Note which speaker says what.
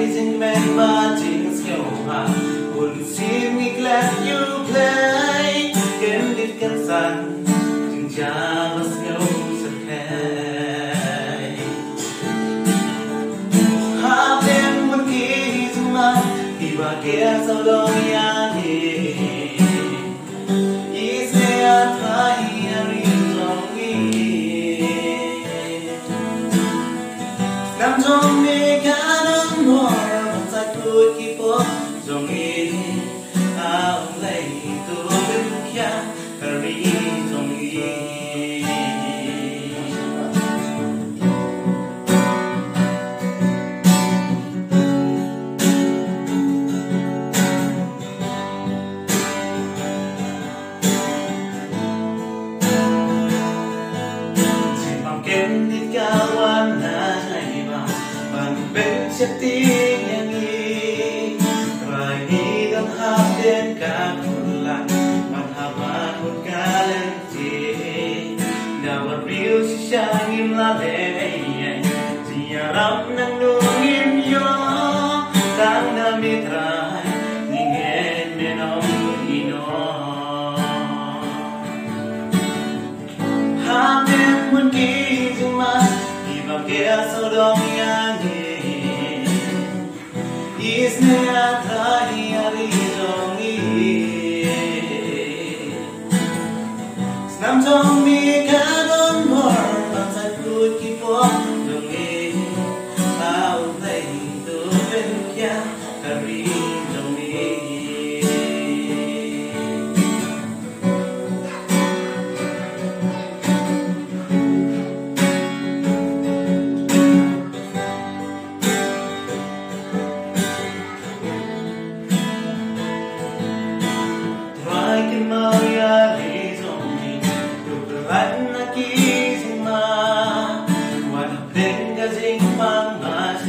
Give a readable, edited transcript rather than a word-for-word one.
Speaker 1: isn't meant but things go on. Wouldn't see me glad you play. Game did can sun, chừng cha was no surprise. Half them would kiss my, he was here so long, yeah, is there a fire in long Nam trong mi cả nắng mùa bằng sạch vui khi phố dòng ý áo lấy tu bên kia cari dòng ý chỉ bằng kiến đi cao quan là bên sẽ tiếng yang nghi rồi đi đâm hấp đến cả một lần mặt hấp ăn một cá lên gì nào mà riêu chỉ sang im la lệ chỉ rap nang nung im yo tang na mitrai nghe men ông ino ham đêm muốn kí nhưng mà đi vào kia sau đó is nea thai ari zongi Nam trong mi cả đón mor bằng sạch vui khi phố zongi áo lấy tu bên kia cari zongi cái mơ ya đi rồi được anh đã ký mà hoàn đến cái dính mang mà